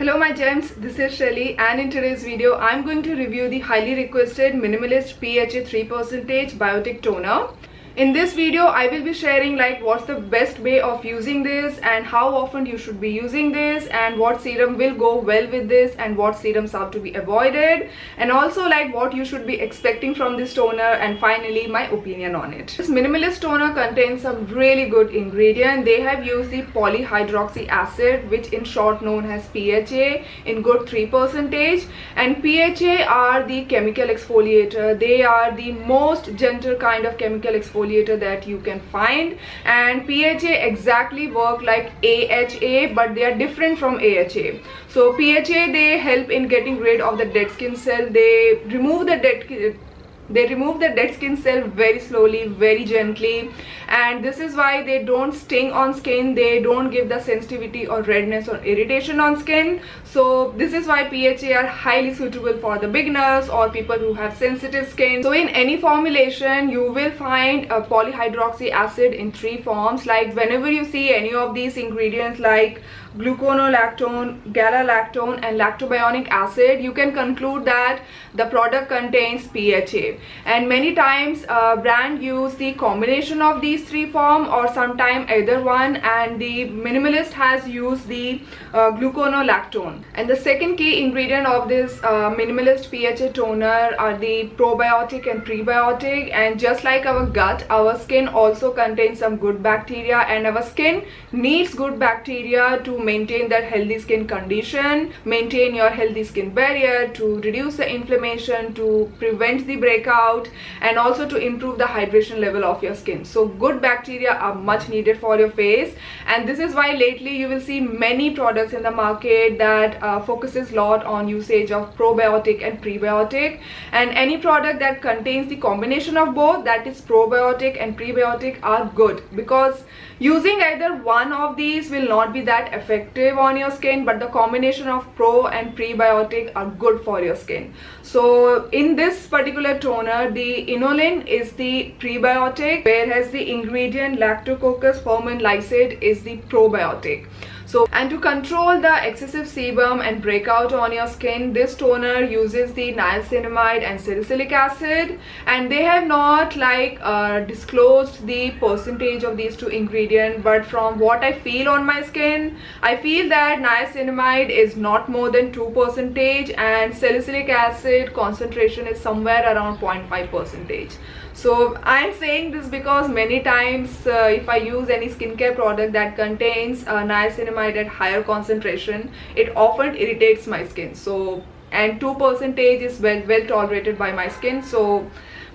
Hello my gems, this is Shelly and in today's video I'm going to review the highly requested Minimalist PHA 3% Biotic Toner. In this video I will be sharing like what's the best way of using this and how often you should be using this and what serum will go well with this and what serums are to be avoided, and also like what you should be expecting from this toner, and finally my opinion on it. This Minimalist toner contains some really good ingredient. They have used the polyhydroxy acid, which in short known as PHA, in good 3%, and PHA are the chemical exfoliator. They are the most gentle kind of chemical exfoliator that you can find, and PHA exactly work like AHA, but they are different from AHA. So PHA, they help in getting rid of the dead skin cell. They remove the dead skin cell very slowly, very gently, and this is why they don't sting on skin. They don't give the sensitivity or redness or irritation on skin. So this is why PHA are highly suitable for the beginners or people who have sensitive skin. So in any formulation you will find a polyhydroxy acid in 3 forms. Like whenever you see any of these ingredients like gluconolactone, galalactone and lactobionic acid, you can conclude that the product contains PHA. And many times brand use the combination of these 3 forms or sometime either one, and the Minimalist has used the gluconolactone. And the second key ingredient of this Minimalist PHA toner are the probiotic and prebiotic. And just like our gut, our skin also contains some good bacteria, and our skin needs good bacteria to maintain that healthy skin condition, maintain your healthy skin barrier, to reduce the inflammation, to prevent the breakout, and also to improve the hydration level of your skin. So good bacteria are much needed for your face, and this is why lately you will see many products in the market that focuses a lot on usage of probiotic and prebiotic, and any product that contains the combination of both, that is probiotic and prebiotic, are good, because using either one of these will not be that effective on your skin, but the combination of pro and prebiotic are good for your skin. So in this particular toner, the inulin is the prebiotic, whereas the ingredient Lactococcus ferment lysate is the probiotic. So, and to control the excessive sebum and breakout on your skin, this toner uses the niacinamide and salicylic acid, and they have not like disclosed the percentage of these 2 ingredients, but from what I feel on my skin, I feel that niacinamide is not more than 2% and salicylic acid concentration is somewhere around 0.5%. So I am saying this because many times if I use any skincare product that contains niacinamide at higher concentration, it often irritates my skin. So, and 2% is well tolerated by my skin. So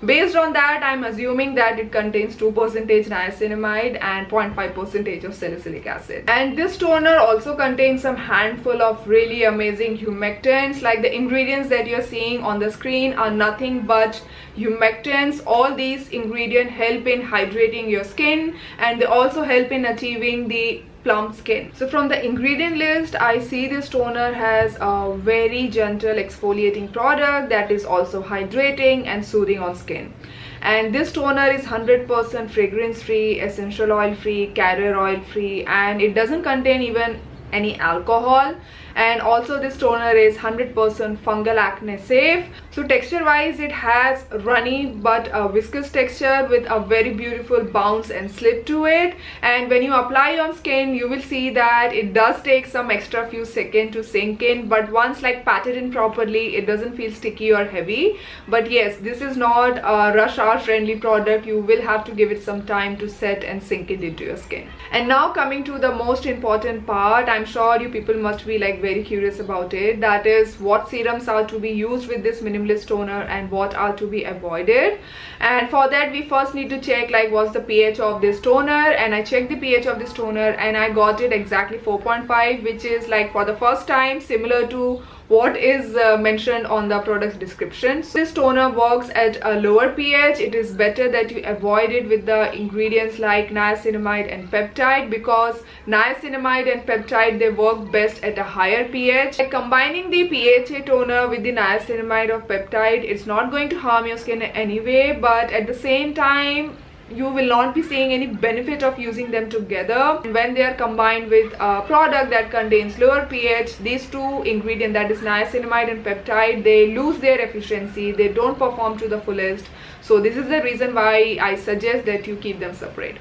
based on that, I'm assuming that it contains 2% niacinamide and 0.5% of salicylic acid. And this toner also contains some handful of really amazing humectants. Like the ingredients that you're seeing on the screen are nothing but humectants. All these ingredients help in hydrating your skin, and they also help in achieving the plump skin. So from the ingredient list, I see this toner has a very gentle exfoliating product that is also hydrating and soothing on skin. And this toner is 100% fragrance free, essential oil free, carrier oil free, and it doesn't contain even any alcohol. And also this toner is 100% fungal acne safe. So texture wise, it has runny but a viscous texture with a very beautiful bounce and slip to it, and when you apply on skin you will see that it does take some extra few seconds to sink in, but once like patted in properly, it doesn't feel sticky or heavy. But yes, this is not a rush hour friendly product. You will have to give it some time to set and sink it into your skin. And now coming to the most important part, I'm sure you people must be like very curious about it, that is what serums are to be used with this Minimalist toner and what are to be avoided. And for that we first need to check like what's the pH of this toner, and I checked the pH of this toner and I got it exactly 4.5, which is like for the first time similar to what is mentioned on the product's description. So this toner works at a lower pH. It is better that you avoid it with the ingredients like niacinamide and peptide, because niacinamide and peptide, they work best at a higher pH. By combining the PHA toner with the niacinamide or peptide, it's not going to harm your skin in any way, but at the same time you will not be seeing any benefit of using them together. When they are combined with a product that contains lower pH, these two ingredients, that is niacinamide and peptide, they lose their efficiency, they don't perform to the fullest. So this is the reason why I suggest that you keep them separate.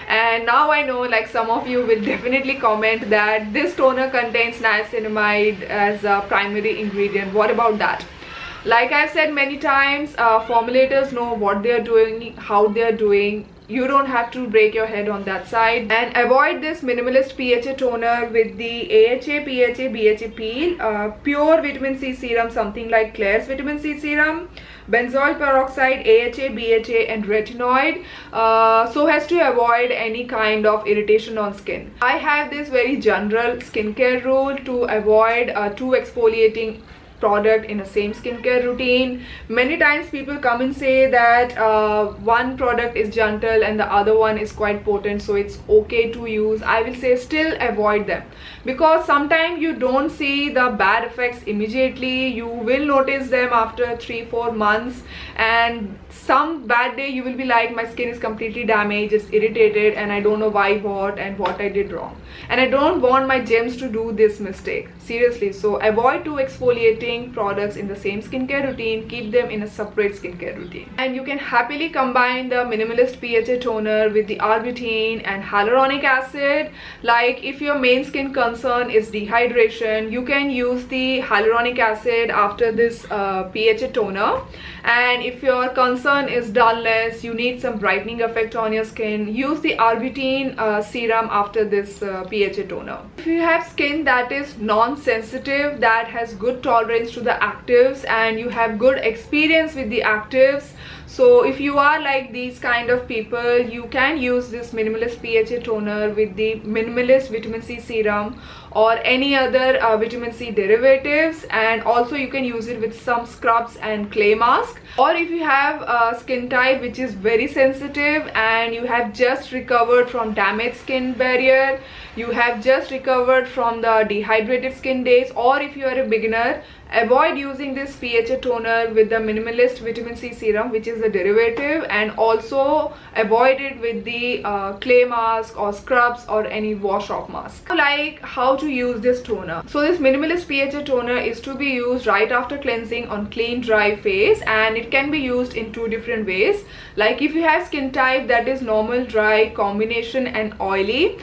And now I know, like, some of you will definitely comment that this toner contains niacinamide as a primary ingredient. What about that? Like I've said many times, formulators know what they are doing, how they are doing. You don't have to break your head on that side. And avoid this minimalist PHA toner with the AHA, PHA, BHA peel, pure vitamin C serum, something like Klairs vitamin C serum, benzoyl peroxide, AHA, BHA and retinoid, so as to avoid any kind of irritation on skin. I have this very general skincare rule to avoid two exfoliating product in the same skincare routine. Many times people come and say that one product is gentle and the other one is quite potent, so it's okay to use. I will say still avoid them, because sometimes you don't see the bad effects immediately. You will notice them after 3-4 months, and some bad day you will be like, my skin is completely damaged, it's irritated, and I don't know why, what I did wrong. And I don't want my gems to do this mistake, seriously. So avoid two exfoliating products in the same skincare routine. Keep them in a separate skincare routine. And you can happily combine the minimalist PHA toner with the arbutin and hyaluronic acid. Like, if your main skin concern is dehydration, you can use the hyaluronic acid after this PHA toner. And if your concern is dullness, you need some brightening effect on your skin, use the arbutin serum after this PHA toner. If you have skin that is non-sensitive, that has good tolerance to the actives, and you have good experience with the actives, so if you are like these kind of people, you can use this minimalist PHA toner with the minimalist vitamin C serum or any other vitamin C derivatives. And also you can use it with some scrubs and clay mask. Or if you have a skin type which is very sensitive and you have just recovered from damaged skin barrier, you have just recovered from the dehydrated skin days, or if you are a beginner, avoid using this PHA toner with the minimalist vitamin C serum, which is a derivative, and also avoid it with the clay mask or scrubs or any wash off mask. Like, how to use this toner. So this minimalist PHA toner is to be used right after cleansing on clean dry face, and it can be used in two different ways. Like, if you have skin type that is normal, dry, combination and oily,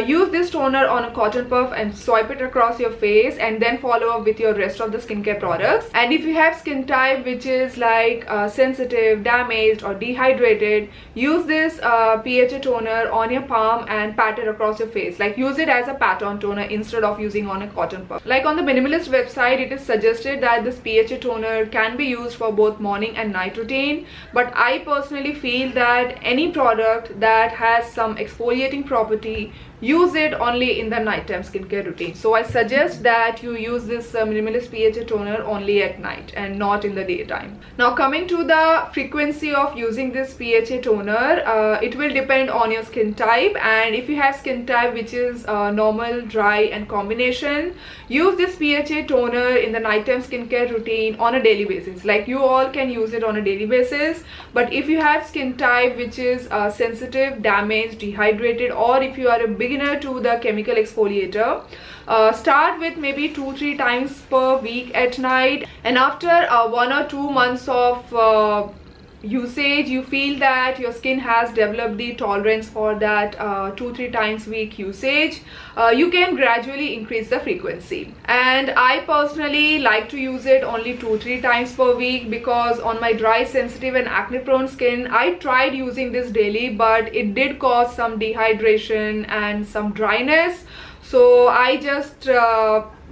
use this toner on a cotton puff and swipe it across your face, and then follow up with your rest of the skincare products. And if you have skin type which is like sensitive, damaged or dehydrated, use this PHA toner on your palm and pat it across your face. Like, use it as a pat-on toner instead of using on a cotton puff. Like, on the minimalist website, it is suggested that this PHA toner can be used for both morning and night routine, but I personally feel that any product that has some exfoliating property, use it only in the nighttime skincare routine. So I suggest that you use this minimalist PHA toner only at night and not in the daytime. Now, coming to the frequency of using this PHA toner, it will depend on your skin type. And if you have skin type which is normal, dry and combination, use this PHA toner in the nighttime skincare routine on a daily basis. Like, you all can use it on a daily basis. But if you have skin type which is sensitive, damaged, dehydrated, or if you are a beginner to the chemical exfoliator, start with maybe 2-3 times per week at night, and after 1 or 2 months of usage, you feel that your skin has developed the tolerance for that 2-3 times week usage, you can gradually increase the frequency. And I personally like to use it only 2-3 times per week, because on my dry, sensitive and acne prone skin, I tried using this daily, but it did cause some dehydration and some dryness. So I just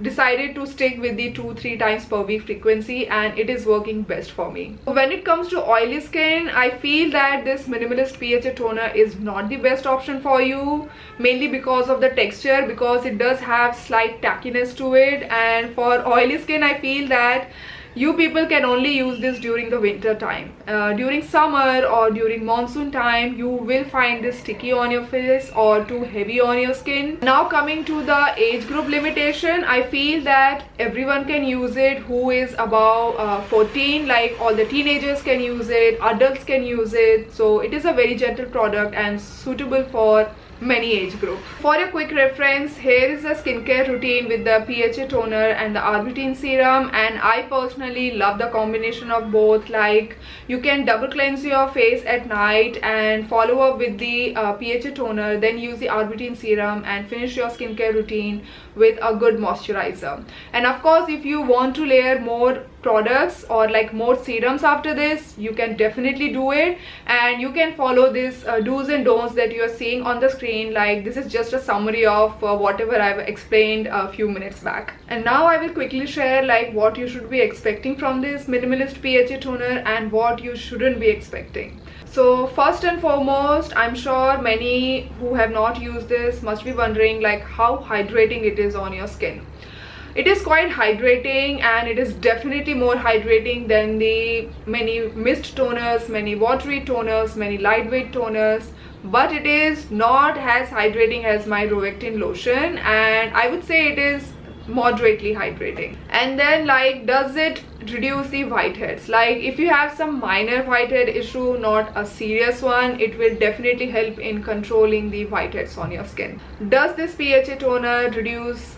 decided to stick with the 2-3 times per week frequency, and it is working best for me. When it comes to oily skin, I feel that this minimalist PHA toner is not the best option for you, mainly because of the texture, because it does have slight tackiness to it. And for oily skin, I feel that you people can only use this during the winter time. During summer or during monsoon time, you will find this sticky on your face or too heavy on your skin. Now coming to the age group limitation, I feel that everyone can use it who is above 14, like all the teenagers can use it, adults can use it. So it is a very gentle product and suitable for many age group. For a quick reference, here is a skincare routine with the PHA toner and the Arbutin serum, and I personally love the combination of both. Like, you can double cleanse your face at night and follow up with the PHA toner, then use the Arbutin serum and finish your skincare routine with a good moisturizer. And of course, if you want to layer more products or like more serums after this, you can definitely do it, and you can follow this do's and don'ts that you are seeing on the screen. Like, this is just a summary of whatever I've explained a few minutes back. And now I will quickly share like what you should be expecting from this minimalist PHA toner and what you shouldn't be expecting. So first and foremost, I'm sure many who have not used this must be wondering like how hydrating it is on your skin. It is quite hydrating, and it is definitely more hydrating than the many mist toners, many watery toners, many lightweight toners, but it is not as hydrating as my Rovectin lotion, and I would say it is moderately hydrating. And then, like, does it reduce the whiteheads? Like, if you have some minor whitehead issue, not a serious one, it will definitely help in controlling the whiteheads on your skin. Does this PHA toner reduce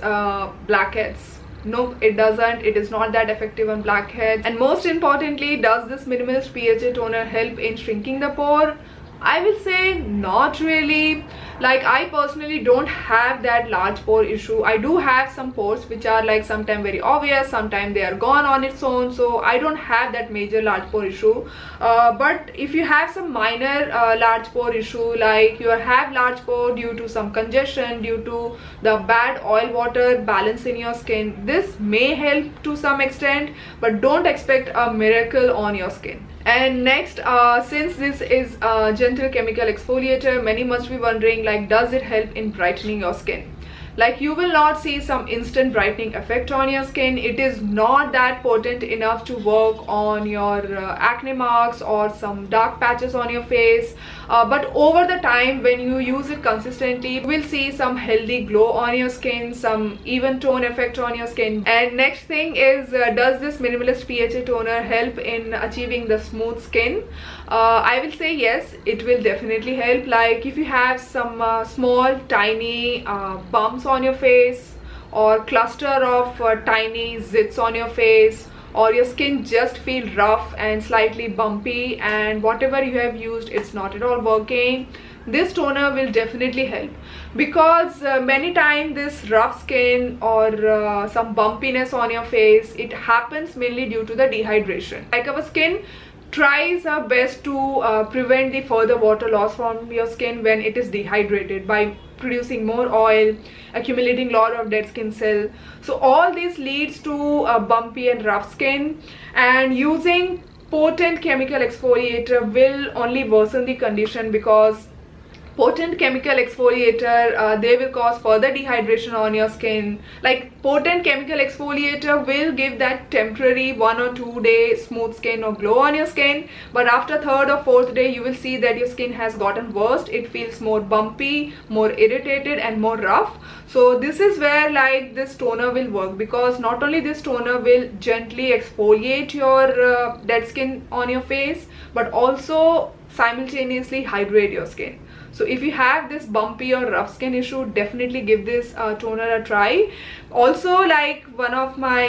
blackheads? Nope, it doesn't. It is not that effective on blackheads. And most importantly, does this minimalist PHA toner help in shrinking the pore? I will say not really. Like, I personally don't have that large pore issue. I do have some pores which are like sometimes very obvious, sometimes they are gone on its own, so I don't have that major large pore issue. But if you have some minor large pore issue, like you have large pore due to some congestion, due to the bad oil water balance in your skin, this may help to some extent, but don't expect a miracle on your skin. And next, since this is a gentle chemical exfoliator, many must be wondering like, does it help in brightening your skin? Like, you will not see some instant brightening effect on your skin. It is not that potent enough to work on your acne marks or some dark patches on your face. But over the time, when you use it consistently, you will see some healthy glow on your skin, some even tone effect on your skin. And next thing is, does this minimalist PHA toner help in achieving the smooth skin? I will say yes, it will definitely help. Like, if you have some small tiny bumps on your face, or cluster of tiny zits on your face, or your skin just feel rough and slightly bumpy, and whatever you have used, it's not at all working, this toner will definitely help. Because many times this rough skin or some bumpiness on your face, it happens mainly due to the dehydration. Like, our skin tries our best to prevent the further water loss from your skin when it is dehydrated by producing more oil, accumulating lot of dead skin cell. So all this leads to a bumpy and rough skin, and using potent chemical exfoliator will only worsen the condition, because potent chemical exfoliator, they will cause further dehydration on your skin. Like, potent chemical exfoliator will give that temporary 1 or 2 day smooth skin or glow on your skin, but after 3rd or 4th day, you will see that your skin has gotten worse. It feels more bumpy, more irritated, and more rough. So this is where like this toner will work, because not only this toner will gently exfoliate your dead skin on your face, but also simultaneously hydrate your skin. So if you have this bumpy or rough skin issue, definitely give this toner a try. Also, like, one of my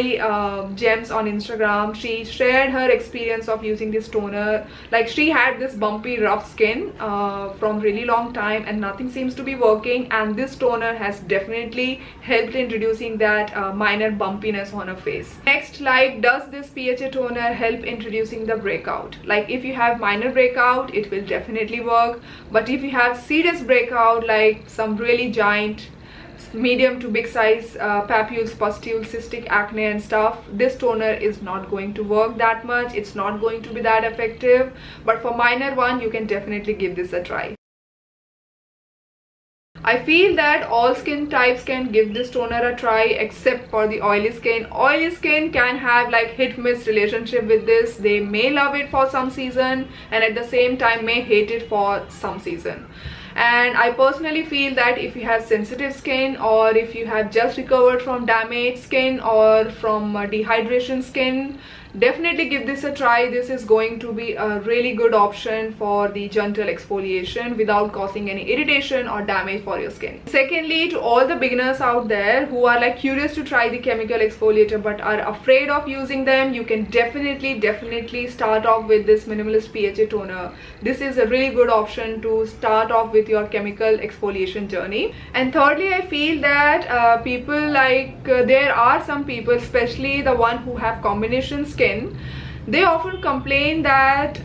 gems on Instagram, she shared her experience of using this toner. Like, she had this bumpy rough skin from really long time, and nothing seems to be working, and this toner has definitely helped in reducing that minor bumpiness on her face. Next, like, does this PHA toner help in reducing the breakout? Like, if you have minor breakout, it will definitely work, but if you have serious breakout, like some really giant medium to big size papules, pustules, cystic acne and stuff, this toner is not going to work that much. It's not going to be that effective, but for minor one, you can definitely give this a try. I feel that all skin types can give this toner a try except for the oily skin. Oily skin can have like hit-miss relationship with this. They may love it for some season and at the same time may hate it for some season. And I personally feel that if you have sensitive skin, or if you have just recovered from damaged skin or from dehydration skin, definitely give this a try. This is going to be a really good option for the gentle exfoliation without causing any irritation or damage for your skin. Secondly, to all the beginners out there who are like curious to try the chemical exfoliator but are afraid of using them, you can definitely start off with this Minimalist PHA toner. This is a really good option to start off with your chemical exfoliation journey. And thirdly, I feel that people like there are some people, especially the one who have combination skin, they often complain that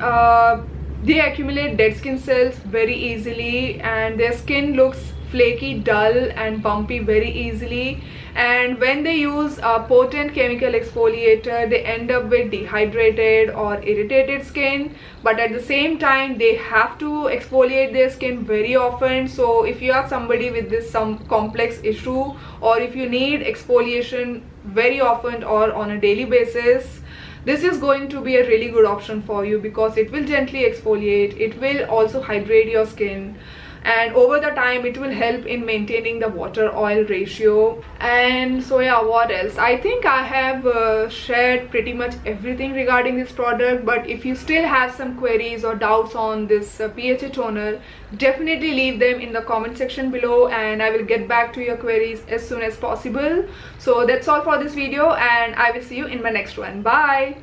they accumulate dead skin cells very easily and their skin looks flaky, dull and bumpy very easily. And when they use a potent chemical exfoliator, they end up with dehydrated or irritated skin, but at the same time they have to exfoliate their skin very often. So if you are somebody with this some complex issue, or if you need exfoliation very often or on a daily basis, this is going to be a really good option for you, because it will gently exfoliate, it will also hydrate your skin, and over the time it will help in maintaining the water oil ratio. And so yeah, what else? I think I have shared pretty much everything regarding this product, but if you still have some queries or doubts on this PHA toner, definitely leave them in the comment section below and I will get back to your queries as soon as possible. So that's all for this video and I will see you in my next one. Bye.